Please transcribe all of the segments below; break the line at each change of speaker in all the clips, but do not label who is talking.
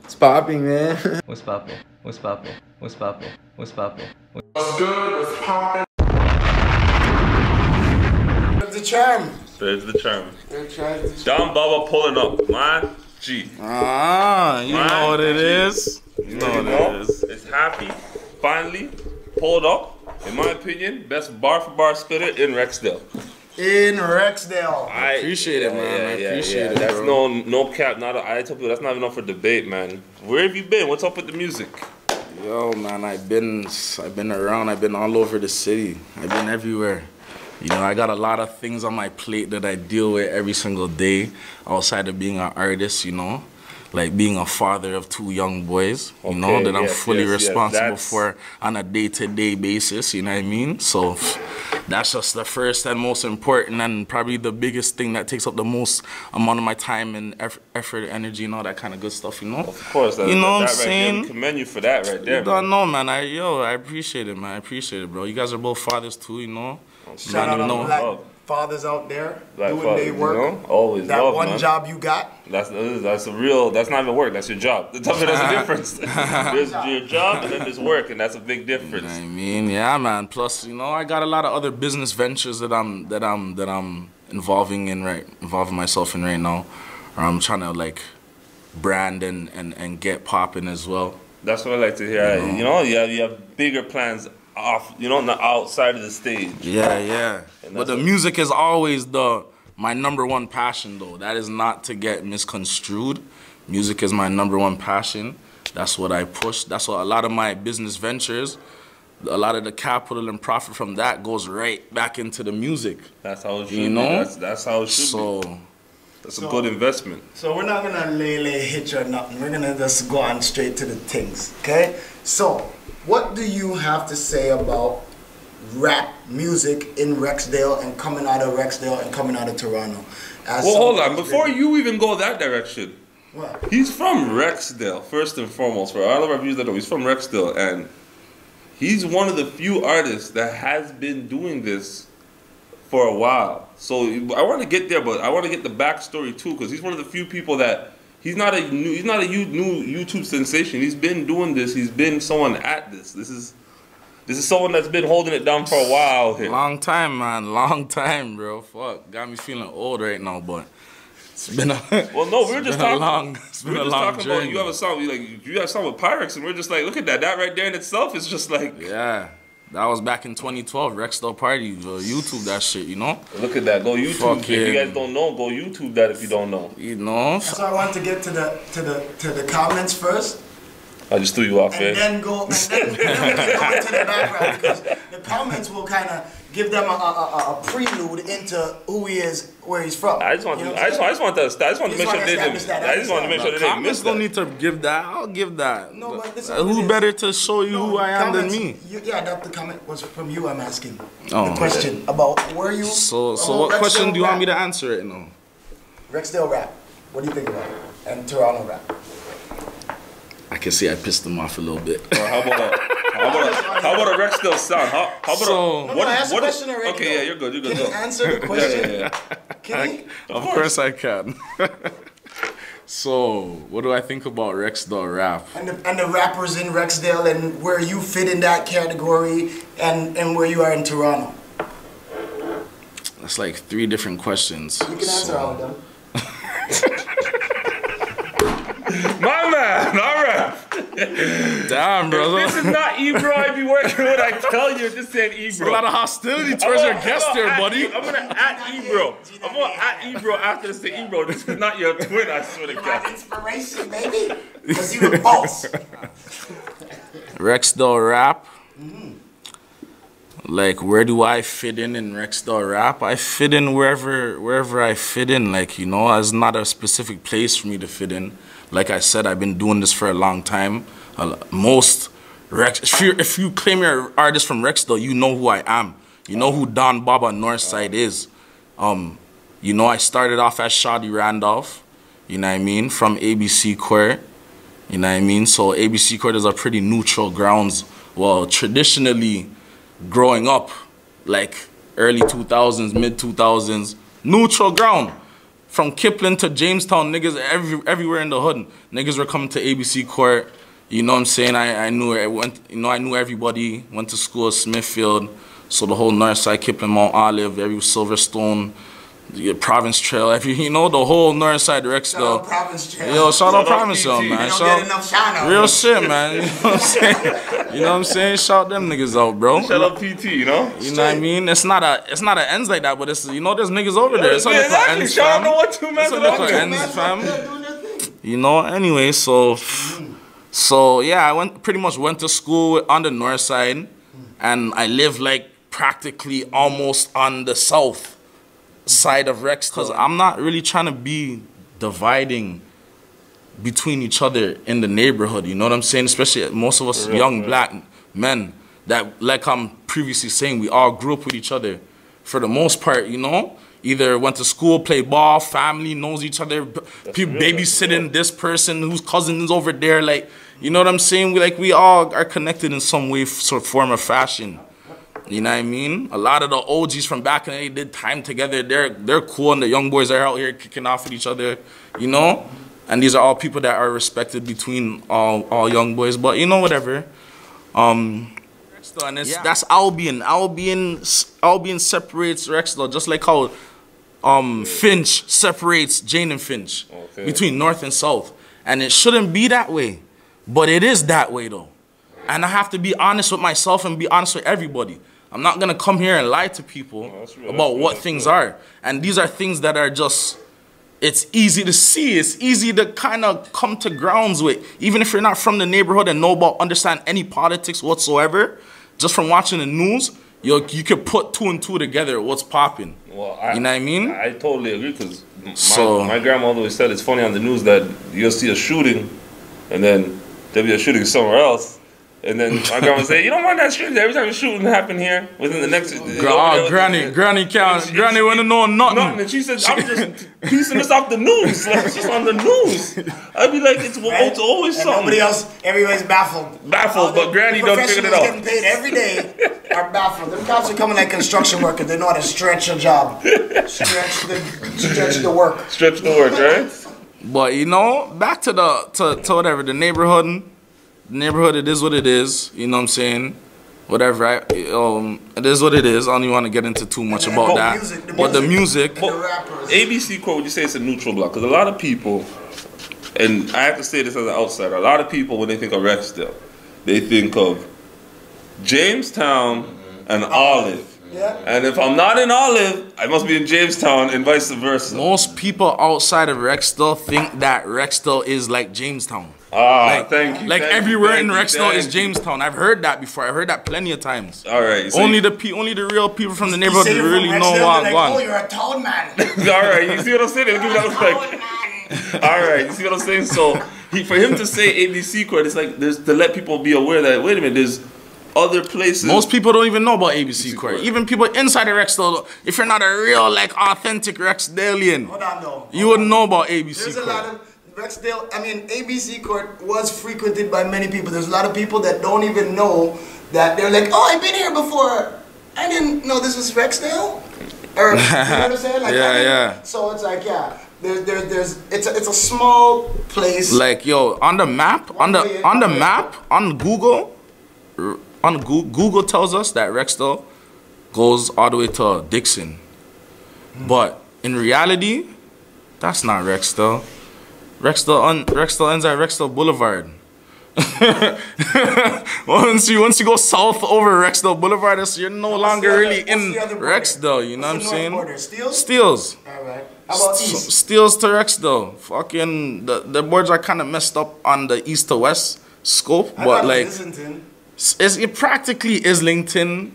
It's popping, man.
What's poppin'? What's poppin'? What's poppin'? What's poppin'?
What's good? What's poppin'?
There's the charm.
There's the charm. Don Baba pulling up. My G.
You know what it is. You know what it is.
It's happy. Finally pulled up. In my opinion, best bar for bar spitter in Rexdale.
In Rexdale.
I appreciate it, man. I appreciate it.
That's
bro.
no cap. I tell people that's not even up for debate, man. Where have you been? What's up with the music?
Yo, man, I've been around. I've been all over the city. I've been everywhere. You know, I got a lot of things on my plate that I deal with every single day outside of being an artist, you know. Like being a father of 2 young boys, you know, that I'm fully responsible for on a day-to-day basis, you know what I mean? So that's just the first and most important and probably the biggest thing that takes up the most amount of my time and effort, energy, and all that kind of good stuff, you know?
Of course,
you know what I'm saying?
I commend you for that right there.
You don't know, man. I appreciate it, man. I appreciate it, bro. You guys are both fathers too, you know?
Shout out to black fathers out there doing their work.
You know? Always
that
love,
one
man.
job you got.
That's a real. That's not even work. That's your job. There's a difference. There's your job and then there's work, and that's a big difference.
You know what I mean, yeah, man. Plus, you know, I got a lot of other business ventures that I'm involving myself in right now. Or I'm trying to like brand and get popping as well.
That's what I like to hear. You know, you have bigger plans off, you know, on the outside of the stage.
Yeah. But the music is always my #1 passion, though. That is not to get misconstrued. Music is my #1 passion. That's what I push. That's what a lot of my business ventures, a lot of the capital and profit from that goes right back into the music.
That's how it should
you know?
be. That's how it should be. That's a good investment.
So we're not gonna lay hitch or nothing. We're gonna just go on straight to the things, okay? So, what do you have to say about rap music in Rexdale and coming out of Rexdale and coming out of Toronto?
Well, hold on. Before you even go that direction,
what?
He's from Rexdale, first and foremost. For all of our viewers that know, he's from Rexdale, and he's one of the few artists that has been doing this for a while. So I want to get there, but I want to get the backstory too, because he's one of the few people that he's not a new YouTube sensation. He's been doing this. He's been someone at this. This is someone that's been holding it down for a while here.
Long time, man. Long time, bro. Fuck, got me feeling old right now, but it's been a
well, no, we were just talking.
We were just talking
about you have a song. You have a song with Pyrex, and we're just like, look at that. That right there in itself is just like.
Yeah. That was back in 2012, Rexdale Party. YouTube that shit, you know?
Look at that. Go YouTube. If you guys don't know, go YouTube that if you don't know.
You know?
So I want to get to the comments first.
I just threw you off there.
And then go into the background, because the comments will kind of give them a prelude into who he is, where he's from.
I just want to make sure they didn't miss that.
Comments don't need to give that. I'll give that.
No, but this
who better to show you who I am than me?
The comment was from you. I'm asking the question about where you.
So what question do you want me to answer it now?
Rexdale rap. What do you think about it? And Toronto rap.
I can see I pissed them off a little bit.
How about a Rexdale sound? How about
I asked the question already.
Okay, yeah, you're good.
Can you answer the question? Can he?
Of course I can. So, what do I think about Rexdale rap?
And the rappers in Rexdale and where you fit in that category and where you are in Toronto.
That's like 3 different questions.
You can answer all of them.
My man, all right.
Damn, bro.
This is not Ebro I be working with. I tell you, this ain't Ebro.
A lot of hostility towards your guest there, buddy.
I'm gonna at Ebro. I'm gonna at Ebro after this to Ebro. This is not your twin, I swear to God.
Inspiration, baby. Because you the boss.
Rexdale rap. Like, where do I fit in Rexdale rap? I fit in wherever I fit in. Like, you know, there's not a specific place for me to fit in. Like I said, I've been doing this for a long time. If you claim you're an artist from Rexdale, you know who I am. You know who Baba Northside is. You know, I started off as Shawty Randolph, you know what I mean, from ABC Court, you know what I mean. So ABC Court is a pretty neutral grounds. Well, traditionally, growing up, like early 2000s, mid 2000s, neutral ground. from Kipling to Jamestown, niggas everywhere in the hood. Niggas were coming to ABC Court. You know what I'm saying? I knew I knew everybody. Went to school at Smithfield. So the whole Northside, Kipling, Mount Olive, every Silverstone, Province Trail, the whole Northside, Rexdale.
Shout out Province Trail.
Yo, shout out Province Trail, man.
You don't get enough shout out.
Real shit, man. You know what I'm saying? You know what I'm saying? Shout them niggas out, bro.
Shout out PT, you know?
You know what I mean? It's not a ends like that, but it's, there's niggas over there. It's only for ends,
Shout
fam.
out to what two men
It's only for ends, fam. You know, anyway, so yeah, I pretty much went to school on the north side, and I live like practically almost on the south side of Rex, because I'm not really trying to be dividing between each other in the neighborhood, you know what I'm saying? Especially most of us young black men that, like I'm previously saying, we all grew up with each other for the most part, you know? Either went to school, played ball, family knows each other, people babysitting this person whose cousin is over there, like, you know what I'm saying? We all are connected in some way, sort of form or fashion. You know what I mean? A lot of the OGs from back in the day did time together. They're cool, and the young boys are out here kicking off with each other, you know? And these are all people that are respected between all young boys. But, you know, whatever. And that's Albion. Albion separates Rexdale, just like how Finch separates Jane and Finch between North and South. And it shouldn't be that way. But it is that way, though. And I have to be honest with myself and be honest with everybody. I'm not going to come here and lie to people about what things are. And these are things that are just, it's easy to see. It's easy to kind of come to grounds with. Even if you're not from the neighborhood and understand any politics whatsoever, just from watching the news, you could put 2 and 2 together, what's popping. Well, you know what I mean?
I totally agree, because my grandma always said it's funny on the news that you'll see a shooting and then there'll be a shooting somewhere else. And then my grandma would say, you don't want that shooting. Every time a shooting happen here, within the next...
Granny want to know nothing.
And she said, I'm just piecing this off the news. Like, it's just on the news. I'd be like, it's always something.
Nobody else, everybody's baffled.
But Granny don't figure it out.
Getting paid every day are baffled. Them cops are coming like construction workers. They know how to stretch a job. Stretch the work.
Stretch the work, right?
But, you know, back to whatever, the neighborhood. Neighborhood, it is what it is, you know what I'm saying? Whatever, it is what it is. I don't even want to get into too much about that. The music.
ABC Court, would you say it's a neutral block? Because a lot of people, and I have to say this as an outsider, a lot of people, when they think of Rexdale, they think of Jamestown and Olive. Yeah. And if I'm not in Olive, I must be in Jamestown and vice versa.
Most people outside of Rexdale think that Rexdale is like Jamestown.
Thank you.
Like everywhere in Rexdale is Jamestown. I've heard that before. I've heard that plenty of times.
All right. So
only the real people from the neighborhood really know what I'm
going. Oh, you're a town man.
All right. You see what I'm saying? Give me that respect. All right. You see what I'm saying? So for him to say ABC Court, it's like to let people be aware that, wait a minute, there's other places.
Most people don't even know about ABC Court. Even people inside of Rexdale, if you're not a real, like, authentic Rexdalian, you wouldn't know about ABC Court.
There's a lot of Rexdale, I mean, ABC Court was frequented by many people. There's a lot of people that don't even know that they're like, oh, I've been here before. I didn't know this was Rexdale. Or, you know what I'm saying? Like,
yeah.
So it's like, yeah, it's a small place.
Like, yo, on the map, on Google, Google tells us that Rexdale goes all the way to Dixon. But in reality, that's not Rexdale. Rexdale ends at Rexdale Boulevard. once you go south over Rexdale Boulevard, you're no longer really in Rexdale, you know what I'm saying? Steels.
Alright. How about east?
Steels to Rexdale. Fucking the boards are kind of messed up on the east to west scope, but like it practically Islington.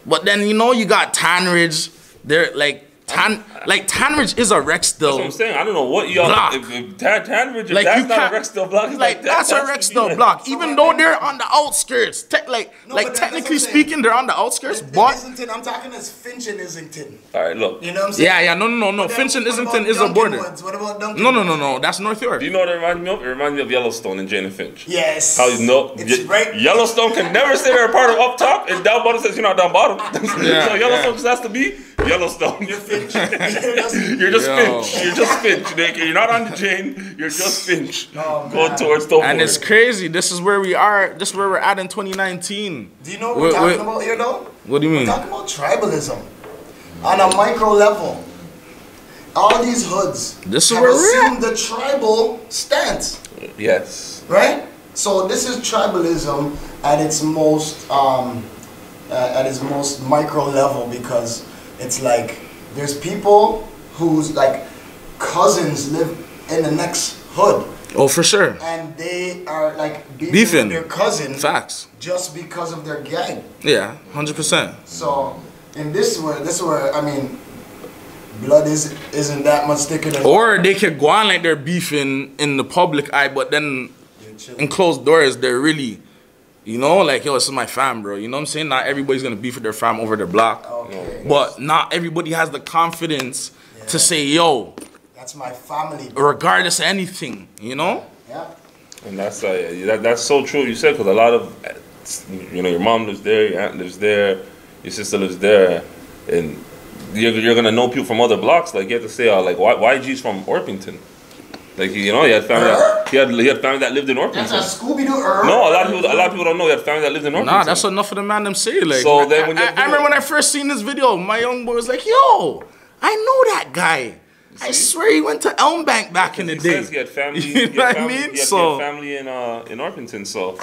But then, you know, you got Tanridge. They're like Tanridge is a Rexdale.
That's what I'm saying. I don't know what y'all. If Tanridge,
like,
that's not a Rexdale block. It's
like that's a Rexdale block. Even though they're on the outskirts, technically speaking, they're on the outskirts. But
Islington, I'm talking as Finch and Islington.
All right, look.
You know what I'm saying?
Yeah. No. Finch and Islington is a border.
What about Duncan?
No. That's North York.
Do you know what it reminds me of? It reminds me of Yellowstone and Jane and Finch.
Yes.
How you know? Yellowstone can never say they're a part of up top, and down bottom says you're not down bottom. So Yellowstone just has to be Yellowstone.
You're Finch.
You're just
Yo.
Finch. You're just Finch, Nick. You're not on the chain. You're just Finch.
Oh,
Going towards Topher.
And it's crazy. This is where we are. This is where we're at in 2019.
Do you know what we're talking about here, though?
What do you mean?
We're talking about tribalism on a micro level. All these hoods
This is
have
where we're
assumed the tribal stance,
Yes.
right? So this is tribalism at its most micro level, because it's like there's people whose like cousins live in the next hood,
Oh, for sure.
and they are like
Beefing.
with their cousin
Facts.
just because of their gang.
Yeah, 100%.
So in this where I mean, blood isn't that much thicker than.
Or they could go on like they're beefing in the public eye, but then in closed doors, they're really, you know, like, yo, this is my fam, bro. You know what I'm saying? Not everybody's gonna beef with their fam over their block.
Okay.
But not everybody has the confidence to say, yo,
That's my family, bro.
regardless of anything, you know?
Yeah.
And that's so true what you said, because a lot of, you know, your mom lives there, your aunt lives there, your sister lives there, and you're gonna know people from other blocks. Like, you have to say, like, YG's from Orpington. Like, you know, he had family that lived in Orpington.
That's a Scooby-Doo.
No, a lot of people don't know he had family that lived in Orpington.
Nah, that's enough for the man them say. Like,
So then when
I remember when I first seen this video, my young boy was like, yo, I know that guy. I swear he went to Elm Bank back in the day.
Says he had family.
You know what I mean?
He had family in Orpington. So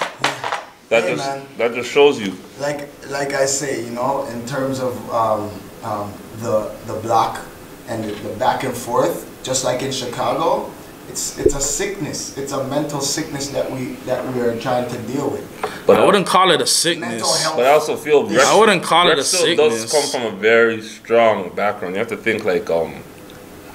Hey, man.
that just shows you.
Like I say, you know, in terms of the block and the back and forth, just like in Chicago, it's a sickness. It's a mental sickness that we are trying to deal with.
But I wouldn't call it a
Mental
sickness.
health.
But I also feel
I wouldn't call it a
Rexdale
sickness.
does come from a very strong background. You have to think like I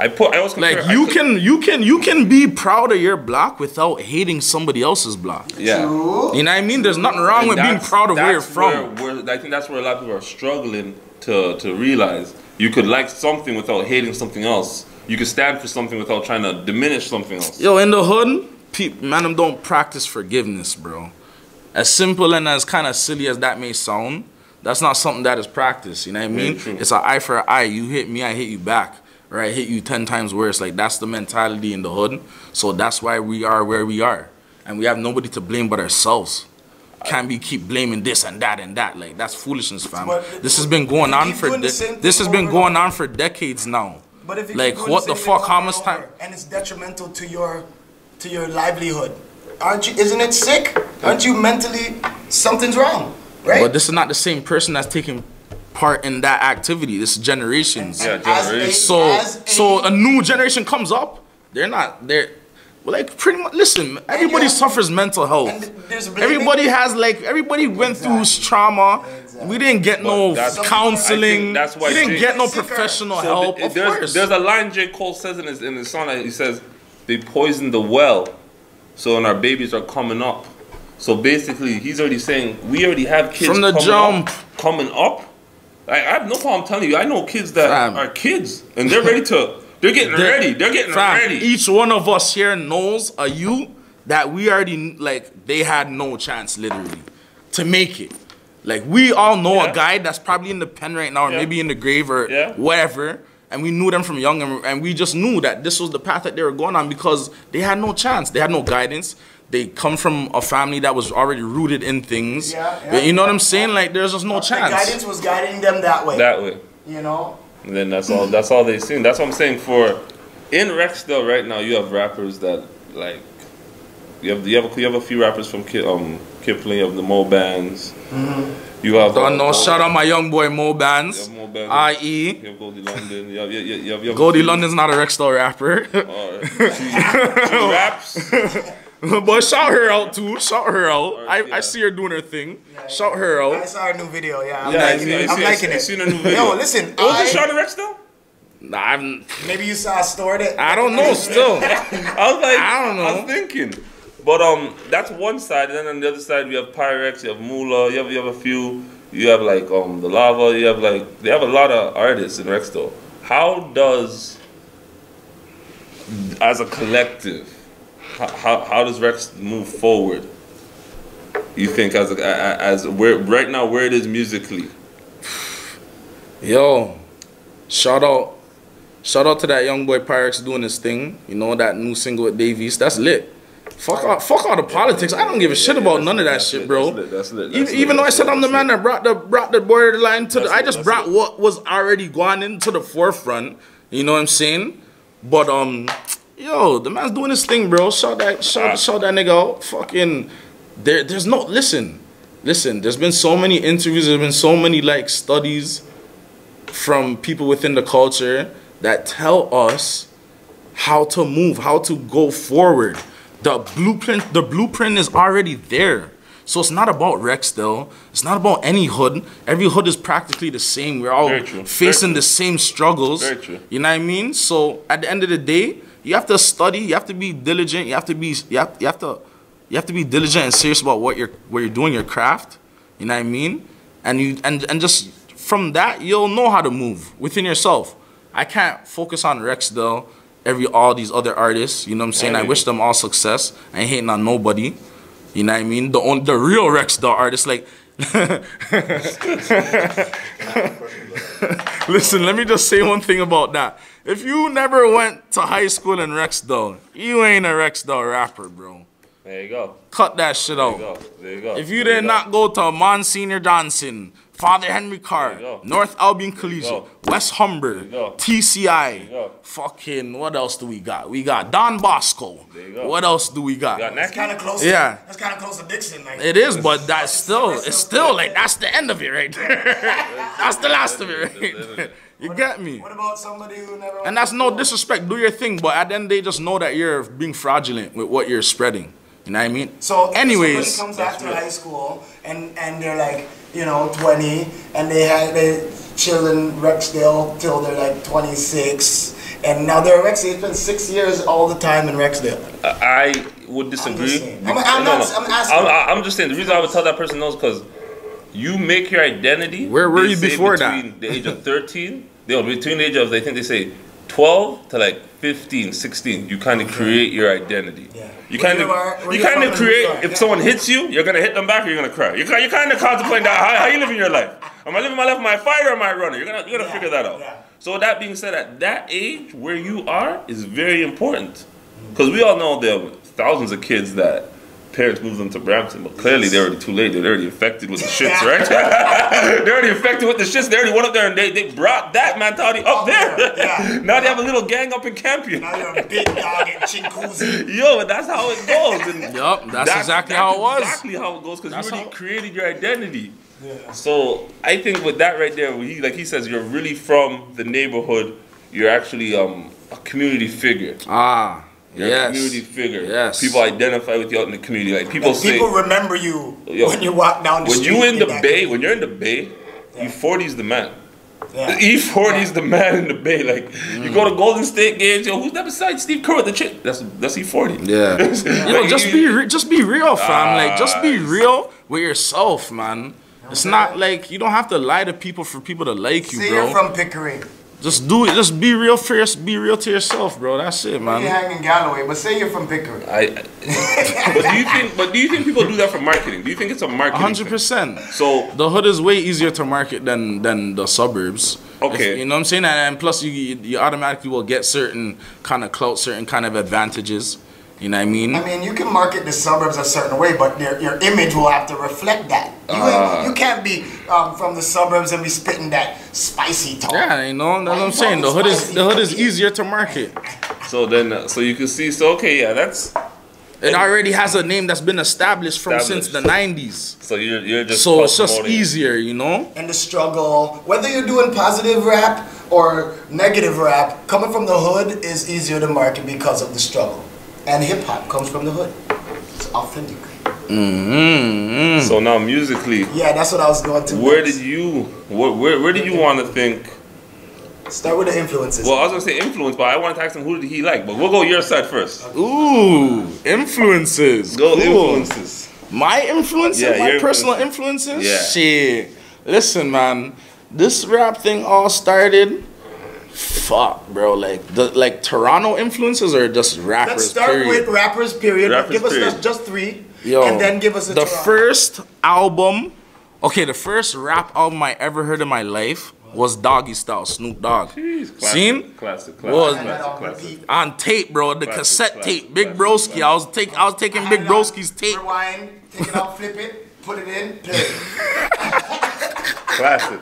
always compare,
Like you can be proud of your block without hating somebody else's block.
Yeah.
True.
You know what I mean? There's nothing wrong with being proud of where you're from.
I think that's where a lot of people are struggling to realize. You could like something without hating something else. You could stand for something without trying to diminish something else.
Yo, in the hood, man, them don't practice forgiveness, bro. As simple and as kind of silly as that may sound, that's not something that is practiced. You know what I mean?
True.
It's an eye for an eye. You hit me, I hit you back. Or I hit you 10 times worse. Like, that's the mentality in the hood. So that's why we are where we are. And we have nobody to blame but ourselves. Can't be keep blaming this and that and that. Like, that's foolishness, fam. This has been going on for decades now.
But if you
Like,
keep doing
what
the
the
same thing
fuck? How
over
much
and
time?
over, and it's detrimental to your livelihood, aren't you? Isn't it sick? Aren't you mentally something's wrong, right?
But this is not the same person that's taking part in that activity. This is generations.
Yeah,
As
generations.
So a new generation comes up. They're like pretty much. Listen, everybody suffers mental health.
And there's blaming.
Everybody went through trauma.
Exactly.
We didn't get
But
no
that's- I
counseling.
think that's why
We didn't
Jay-
get no
Sicker.
professional
So
help. Of course.
there's a line J. Cole says in his song. He says, "They poisoned the well, so when our babies are coming up." So basically, he's already saying we already have kids
From the jump.
coming up. I have no problem telling you. I know kids that
Fam.
are kids, and they're ready to. They're getting ready. They're getting
Fam,
ready.
Each one of us here knows a youth that we already, like, they had no chance, literally, to make it. Like, we all know
Yeah.
a guy that's probably in the pen right now, or
Yeah.
maybe in the grave, or
Yeah.
whatever, and we knew them from young, and we just knew that this was the path that they were going on because they had no chance. They had no guidance. They come from a family that was already rooted in things.
Yeah.
You know what I'm saying? Like, there's just no
The
chance.
guidance was guiding them that way.
That way.
You know.
And then that's all they've seen. That's what I'm saying. In Rexdale right now, you have rappers that like you have a few rappers from Kipling, you have the Mo Bands. You have
Don't know. Shout out my young boy Mo Bands.
You have Mo Bands.
I.E.
You have Goldie London. You have
Goldie London's not a Rexdale rapper.
She raps.
But shout her out too. Shout her out.
Yeah.
I see her doing her thing. Shout her
I
out.
saw her new video. Yeah,
Yeah,
I'm liking
I
it.
seen a new video.
Yo, listen.
It was a shot of Rexdale?
Nah, I'm,
Maybe you saw I stored it.
I don't know. Still,
I was like,
I don't know.
I was thinking. But that's one side, and then on the other side we have Pyrex, you have Moolah, you have a few, you have like the Lava, you have like they have a lot of artists in Rexdale. How does, as a collective, how does Rex move forward? You think as where right now where it is musically?
yo, Shout out to that young boy Pyrex doing his thing. You know, that new single with Davies. That's lit. Fuck all the politics. I don't give a shit about none of that shit, bro.
That's lit.
Even though I said I'm the man that brought the borderline to the, I just brought what was already gone into the forefront. You know what I'm saying? But yo, the man's doing his thing, bro. Shout that nigga out. Fucking, there's no listen. There's been so many interviews. There's been so many like studies from people within the culture that tell us how to move, how to go forward. The blueprint is already there. So it's not about Rexdale. It's not about any hood. Every hood is practically the same. We're all facing the same struggles.
Very true.
You know what I mean? So at the end of the day, you have to study. You have to be diligent. You have to be diligent and serious about what you're doing, your craft. You know what I mean? And just from that, you'll know how to move within yourself. I can't focus on Rexdale. All these other artists, you know what I'm saying? I wish them all success. I ain't hating on nobody. You know what I mean? The real Rexdale artists, like listen, let me just say one thing about that. If you never went to high school in Rexdale, you ain't a Rexdale rapper, bro.
There you go.
Cut that shit out.
There you go.
If you did not go to Monsignor Johnson, Father Henry Carr, North Albion Collegiate, West Humber, TCI, fucking, what else do we got? We got Don Bosco. What else do we got?
That's kind of close.
Yeah.
That's kind of close to Dixon. Like.
It is, but it's still like, that's the end of it right there. That's the last of it right there. You get me?
What about somebody who never...
And that's no disrespect. Do your thing, but at the end they just know that you're being fraudulent with what you're spreading. You know what I mean?
So
anyways,
somebody comes after high school and they're like, you know, 20, and they chill in Rexdale till they're like 26, and now they're Rexdale. It's been 6 years all the time in Rexdale.
I would disagree.
I'm
just saying the reason I would tell that person no is because you make your identity.
Where were you before that?
Between the age of 13, between the age of, I think they say 12 to like 15, 16, you kind of create your identity. Yeah. You kind of create, if someone hits you, you're going to hit them back or you're going to cry. You're kind of contemplating that, how you living your life. Am I living my life, am I a fighter or am I a runner? You're going to figure that out. Yeah. So with that being said, at that age, where you are is very important. Because we all know there are thousands of kids that parents moved them to Brampton, but clearly they're already too late. They're already infected with the shits, right? They're already infected with the shits. They already went up there and they brought that mentality up there. Yeah. Now they have a little gang up in Campion.
Now you're a big dog in Chinguzi.
Yo, but that's how it goes. And
yup, that's exactly how it was.
Exactly how it goes because you already created your identity. Yeah. So I think with that right there, like he says, you're really from the neighborhood. You're actually a community figure. You're a community figure. Yes. People identify with you out in the community. Like people say,
people remember you when you walk down the street.
When you're in the Bay, E40's the man. Yeah. E40's the man in the Bay. Like you go to Golden State games, yo, who's that beside Steve Kerr with the chick? That's E40.
Yeah. Yo, just be real, fam. Like just be real with yourself, man. It's not like you don't have to lie to people for people to like you, bro.
You're from Pickering.
Just do it. Just be real first. Be real to yourself, bro. That's it, man.
You hang in Galloway, but say you're from Pickering.
But do you think people do that for marketing? Do you think it's a marketing
100%.
thing? So
the hood is way easier to market than the suburbs.
Okay.
You know what I'm saying? And plus you automatically will get certain kind of clout, certain kind of advantages. You know what I mean?
I mean, you can market the suburbs a certain way, but your image will have to reflect that. You can't be from the suburbs and be spitting that spicy talk.
Yeah, you know, that's what I'm saying. The hood is easier to market.
So then, so you can see. So okay, yeah, that's.
It already has a name that's been established since the 90s.
So you're just.
So it's just easier, you know.
And the struggle, whether you're doing positive rap or negative rap, coming from the hood is easier to market because of the struggle. And hip hop comes from the hood. It's authentic.
So now musically,
yeah, that's what I was going to.
Where did you want to think?
Start with the influences.
Well, I was gonna say influence, but I wanted to ask him who did he like. But we'll go your side first.
Ooh, influences.
Go influences.
My influences,
yeah,
my personal influences.
Yeah.
Shit. Listen, man, this rap thing all started. Fuck, bro. Like Toronto influences or just rappers?
Let's start with rappers. Period. Give us just three. Yo, and then give us the
first album. Okay, the first rap album I ever heard in my life was Doggy Style, Snoop Dogg.
Jeez, classic,
Seen?
Classic.
Was
Classic.
on tape, bro. The cassette tape, Big Broski. I was taking
I
Big
had it on
Broski's tape.
Rewind, take it out, flip it, put it in, play.
Classic.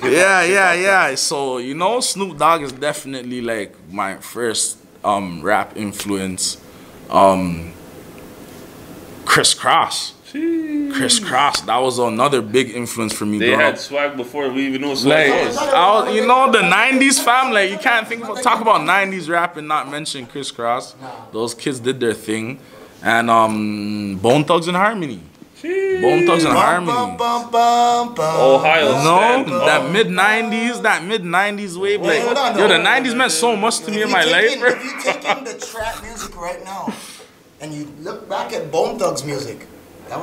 Yeah. So, you know, Snoop Dogg is definitely like my first rap influence. Criss Cross. Criss Cross, that was another big influence for me,
They
bro.
had swag before we even knew what swag
Like,
was.
you know, the 90s fam, like, you can't talk about 90s rap and not mention Criss Cross. Those kids did their thing. And Bone Thugs and Harmony. Bone Thugs and Harmony.
Ohio
No,
stand
that mid-90s wave. Like,
hold on,
yo, the
no.
90s meant so much to me in my life, bro.
If you take in the trap music right now, and you look back at Bone Thugs music, that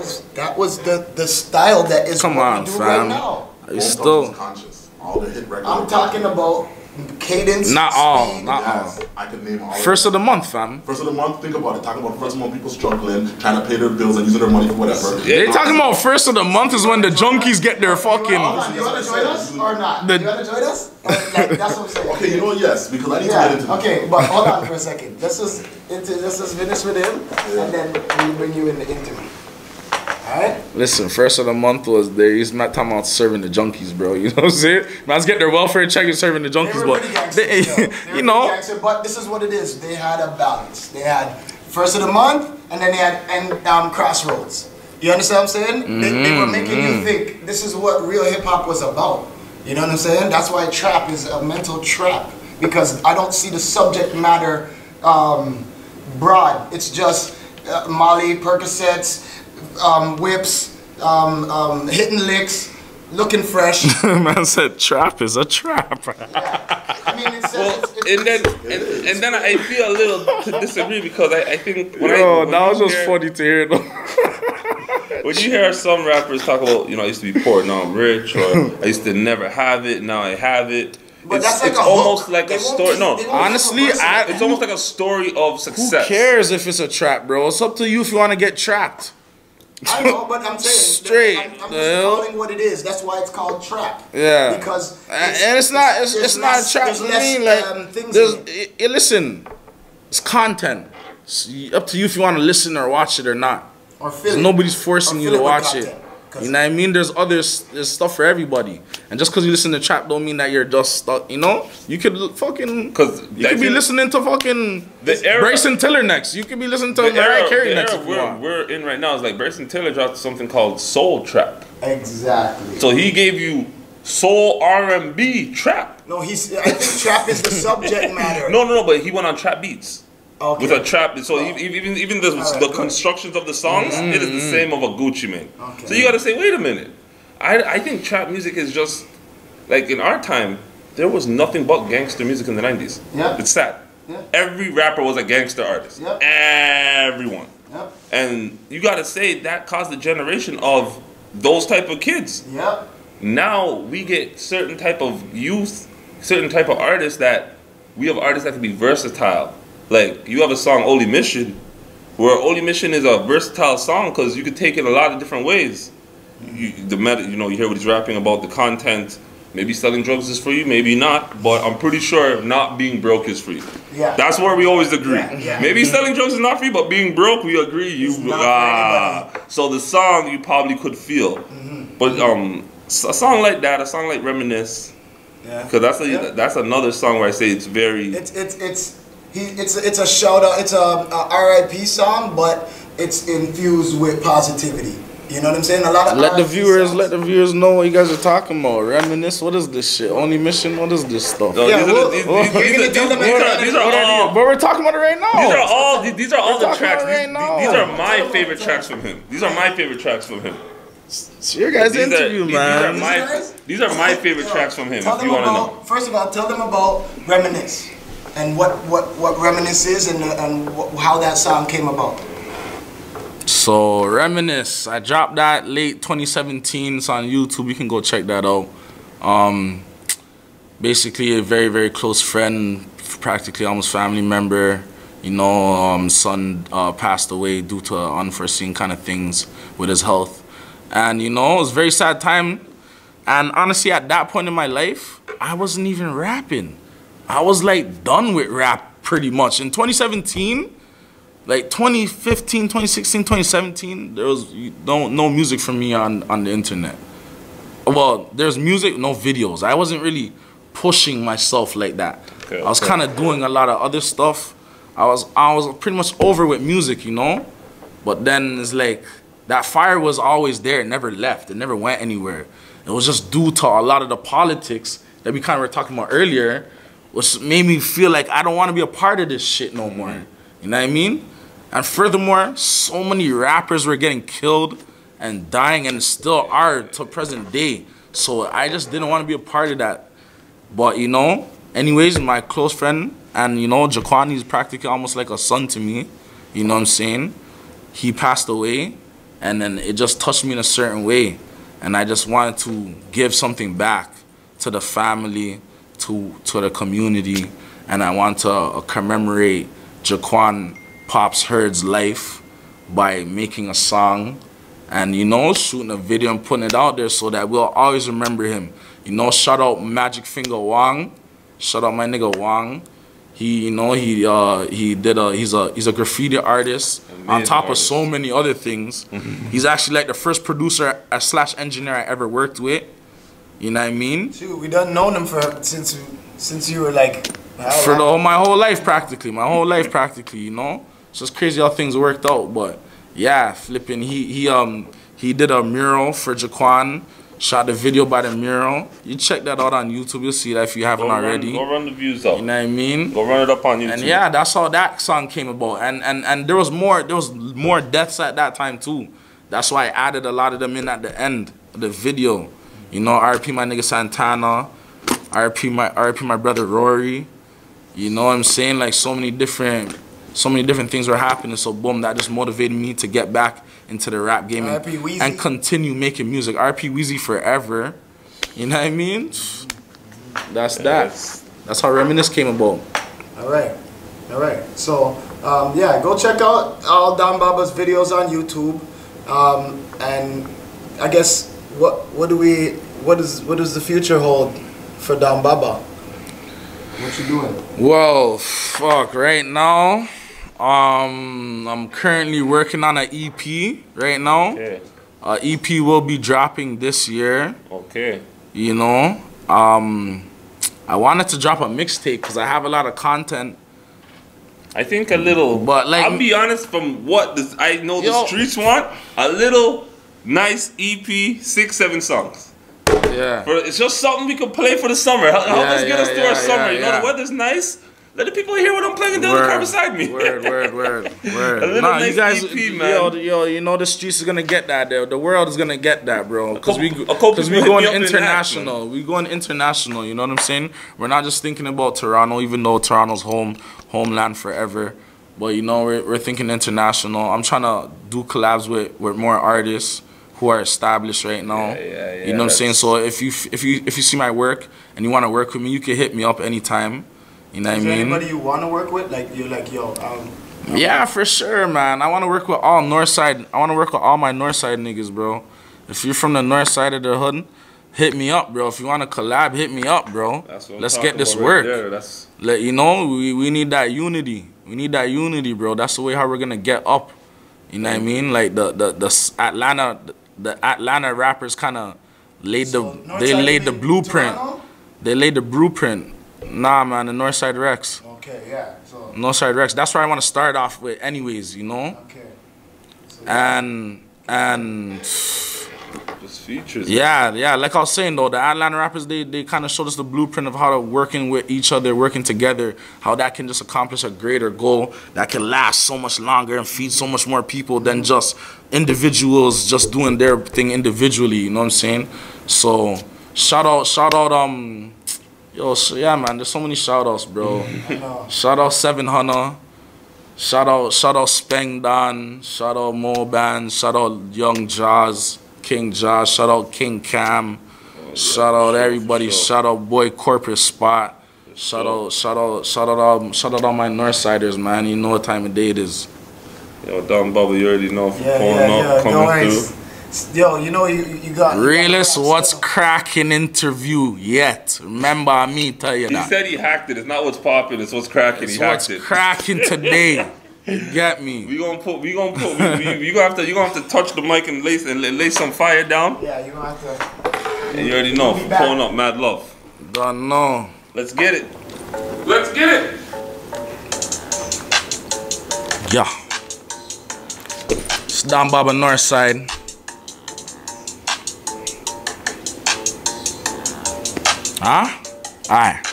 was the style that is
Come
what
on,
we do
fam.
right now.
It's still...
conscious. All the hit records.
I'm talking about cadence.
Not all,
speed.
not all.
Yes, I can name all.
First of the month, fam.
First of the month, think about it. Talking about first month, people struggling, trying to pay their bills and using their money for whatever.
They talking about first of the month is when the junkies get their fucking...
You want to join us or not? You want to join us? Like, that's what I'm saying.
Okay, you know what? Yes, because I need to get into
Yeah. Okay, but hold on for a second. Let's just finish with him, and then we'll bring you in the interview. Alright?
Listen, first of the month was there. He's not talking about serving the junkies, bro. You know what I'm saying? Man's get their welfare check and serving the
They
junkies,
were
but
pretty gangster,
they,
still. They were
you
pretty
know,
gangster, but this is what it is. They had a balance. They had first of the month, and then they had crossroads. You understand what I'm saying? They were making you think this is what real hip hop was about. You know what I'm saying? That's why trap is a mental trap, because I don't see the subject matter broad. It's just Molly, Percocets, whips, hitting licks, looking fresh.
man said trap is a trap.
I mean,
And then I feel a little to disagree because I think when
Yo,
when
that was
you
just
hear-
funny to hear, though.
When you hear some rappers talk about, you know, I used to be poor, now I'm rich, or I used to never have it, now I have it.
But
it's
that's like
it's
a hook.
almost like
They
a
won't
story.
keep-
No,
they won't
honestly,
keep reversing it.
it's almost like a story of
Who
success.
cares if it's a trap, bro? It's up to you if you want to get trapped.
I know, but I'm saying
Straight,
I'm just
the hell?
calling what it is. That's why it's called trap.
Yeah.
Because
And it's not a trap
there's
to
less,
me. Like,
things
there's,
in it.
listen, it's content. It's up to you if you want to listen or watch it or not.
Or fill it.
Nobody's forcing
Or
you
fill
to
with
watch it.
content. 'Cause
You know what I mean? There's stuff for everybody. And just because you listen to trap don't mean that you're just stuck, you know? You could fucking...
'Cause
you could be listening to fucking
The era-
Bryson Tiller next. You could be listening to
The
Mariah Carey
the
next
era
if you want.
we're in right now is like Bryson Tiller dropped something called Soul Trap.
Exactly.
So he gave you soul R&B trap.
No, I think trap is the subject matter.
No, but he went on trap beats.
Okay.
With a trap, so even the
Alright,
the
good.
constructions of the songs, it is the same of a Gucci Mane.
Okay.
So you gotta say, wait a minute. I think trap music is just like in our time. There was nothing but gangster music in the 90s.
Yeah.
It's sad.
Yeah.
Every rapper was a gangster artist.
Yeah.
Everyone.
Yep.
And you gotta say that caused a generation of those type of kids.
Yep.
Now we get certain type of youth, certain type of artists that we have artists that can be versatile. Like you have a song Only Mission, where Only Mission is a versatile song because you could take it a lot of different ways. You hear what he's rapping about, the content. Maybe selling drugs is for you, maybe not, but I'm pretty sure not being broke is for you.
Yeah.
That's where we always agree.
Yeah.
Maybe selling drugs is not for you, but being broke, we agree.
not for
So the song you probably could feel, but a song like that, a song like Reminisce,
Yeah.
because that's another song where I say it's very.
It's a shout out. It's a R.I.P. song, but it's infused with positivity. You know what I'm saying? A lot of
Let the
R.I.P.
viewers know what you guys are talking about. Reminisce, what is this shit? Only Mission, what is this stuff?
No,
Yeah,
these are all.
But we're talking about it right now.
These are all the
talking
tracks.
about it right now.
These are my favorite tracks from him. These are my favorite tracks from him.
It's your guys' interview, man.
These are my favorite tracks from him.
Tell
If you
them
want to know.
about, first of all, tell them about Reminisce and what Reminisce is and how that song came about.
So Reminisce, I dropped that late 2017. It's on YouTube. You can go check that out. Basically, a very, very close friend, practically almost family member. You know, son passed away due to unforeseen kind of things with his health, and you know, it was a very sad time. And honestly, at that point in my life, I wasn't even rapping. I was like done with rap pretty much. In 2017, like 2015, 2016, 2017, there was no music from me on the internet. Well, there's music, no videos. I wasn't really pushing myself like that. Okay, I was kind of doing a lot of other stuff. I was pretty much over with music, you know? But then it's like, that fire was always there. It never left. It never went anywhere. It was just due to a lot of the politics that we kind of were talking about earlier, which made me feel like I don't want to be a part of this shit no more. You know what I mean? And furthermore, so many rappers were getting killed and dying, and still are to present day. So I just didn't want to be a part of that. But, you know, anyways, my close friend, and, you know, Jaquan, he's practically almost like a son to me. You know what I'm saying? He passed away, and then it just touched me in a certain way. And I just wanted to give something back to the family, to the community, and I want to commemorate Jaquan Pops Heard's life by making a song and, you know, shooting a video and putting it out there so that we'll always remember him. You know, shout out Magic Finger Wong. Shout out my nigga Wong. He, you know, he's a graffiti artist. Amazing on top artist. Of so many other things. He's actually like the first producer / engineer I ever worked with. You know what I mean? Shoot,
we done known him since you were like
my whole life practically. My whole life practically, you know? It's just crazy how things worked out, but yeah, flipping. He did a mural for Jaquan. Shot the video by the mural. You check that out on YouTube. You'll see that if you haven't already.
Go run the views up.
You know what I mean?
Go run it up on YouTube.
And yeah, that's how that song came about. And there was more deaths at that time too. That's why I added a lot of them in at the end of the video. You know, RP my nigga Santana, RP my brother Rory. You know what I'm saying? Like so many different things were happening. So boom, that just motivated me to get back into the rap game and continue making music. RP Weezy forever. You know what I mean? That's that. That's how Reminisce came about.
All right. So yeah, go check out all Don Baba's videos on YouTube. And I guess what does the future hold for Don Baba? What you doing?
Well, fuck, right now I'm currently working on an EP right now.
Okay.
EP will be dropping this year.
Okay.
You know, I wanted to drop a mixtape because I have a lot of content.
I think a little,
but like,
I'll be honest, from what I know the streets want, a little nice EP, 6-7 songs.
Yeah.
It's just something we can play for the summer. Help us get us through our summer. You know, the weather's nice. Let the people hear what I'm playing down the car beside me.
Word.
A little nice
you guys,
EP, man.
Yo, you know the streets is gonna get that. The world is gonna get that, bro. Because we
going
going international. We going international. You know what I'm saying? We're not just thinking about Toronto, even though Toronto's homeland forever. But you know, we're thinking international. I'm trying to do collabs with more artists who are established right now. You know what I'm saying? So if you see my work and you want to work with me, you can hit me up anytime. You know what I mean?
Anybody you want to work with? Like you're like, yo.
Yeah, for sure, man. I want to work with all Northside. I want to work with all my Northside niggas, bro. If you're from the north side of the hood, hit me up, bro. If you want to collab, hit me up, bro. Let's get this work. You know, we need that unity. We need that unity, bro. That's the way how we're gonna get up. You know what I mean? Like the Atlanta rappers kind of laid the blueprint.
Toronto?
They laid the blueprint. Nah, man, the Northside Rex.
Okay, yeah. So
Northside Rex. That's where I want to start off with, anyways. You know.
Okay. So,
and
just features.
Yeah. Like I was saying though, the Atlanta rappers they kind of showed us the blueprint of how to working with each other, working together, how that can just accomplish a greater goal that can last so much longer and feed so much more people than just individuals just doing their thing individually. You know what I'm saying? So shout out. Yeah, man, there's so many shout-outs, bro. Shout out 700. Shout out Speng Don. Shout out Mo Band. Shout out Young Jaws, King Jaws. Shout out King Cam. Shout out everybody. Shout out Boy Corporate Spot. Shout out all my Northsiders, man. You know what time of day it is.
Yo, Don Bubba, you already know. Coming through.
Yo, you know you got...
Realest what's cracking interview yet. Remember me tell you
He
that.
said he hacked it. It's not what's popping, it's what's cracking. He hacked it.
What's cracking today. You get me?
You gonna have to touch the mic and lay some fire down.
Yeah, you gonna have to.
And you already know, pulling up mad love.
Don't know.
Let's get it. Let's get it.
Yeah. It's down Baba Northside. Huh? Alright.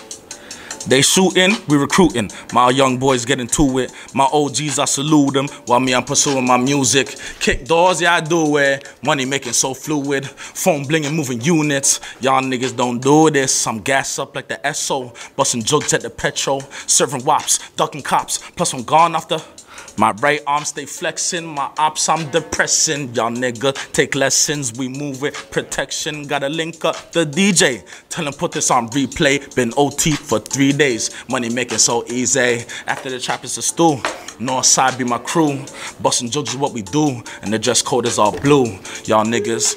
They shooting, we recruiting. My young boys getting to it. My OGs, I salute them while me, I'm pursuing my music. Kick doors, yeah, I do it. Money making so fluid. Phone blinging, moving units. Y'all niggas don't do this. I'm gassed up like the SO. Busting jugs at the petrol. Serving wops, ducking cops. Plus, I'm gone off the. My right arm stay flexing, my ops I'm depressing. Y'all nigga take lessons, we move with protection. Gotta link up the DJ, tell him put this on replay. Been OT for 3 days, money making so easy. After the trap is a stew, Northside be my crew. Busting jokes is what we do, and the dress code is all blue. Y'all niggas,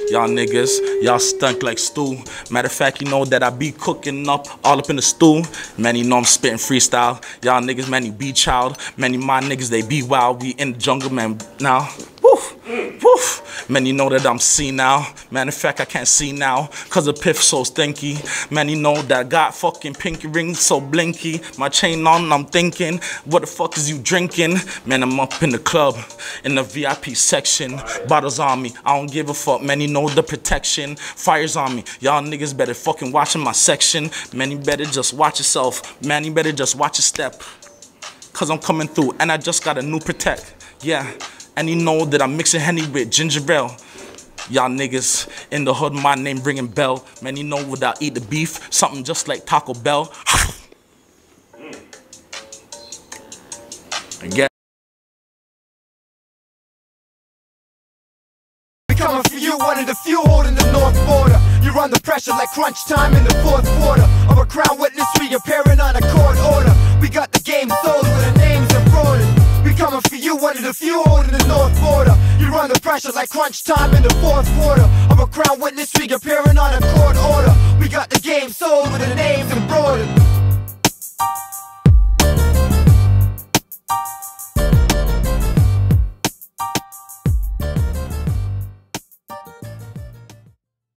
y'all stunk like stew. Matter of fact, you know that I be cooking up all up in the stew. Man, you know I'm spitting freestyle. Y'all niggas, man, you be child. Man, my niggas, they be wild. We in the jungle, man, now. Woof, woof. Man, you know that I'm seen now. Matter of fact, I can't see now, cause the piff so stinky. Man, you know that I got fucking pinky rings so blinky. My chain on, I'm thinking, what the fuck is you drinking? Man, I'm up in the club, in the VIP section. Bottles on me, I don't give a fuck. Man, you know the protection. Fires on me, y'all niggas better fucking watch in my section. Man, you better just watch yourself. Man, you better just watch your step. Cause I'm coming through, and I just got a new protect. Yeah, and you know that I'm mixing Henny with ginger ale. Y'all niggas in the hood, my name ringing bell. Man, you know without eat the beef, something just like Taco Bell. Again.
We coming for you, one of the few holding the north border. You run the pressure like crunch time in the fourth quarter. Of a crown witness, we appearing on a court order. We got the game sold with the names embroidered. We coming for you, one of the few holding the north border. You run the pressure like crunch time in the fourth quarter. Of a crown witness, we appearing on a court order. We got the game sold with the names embroidered.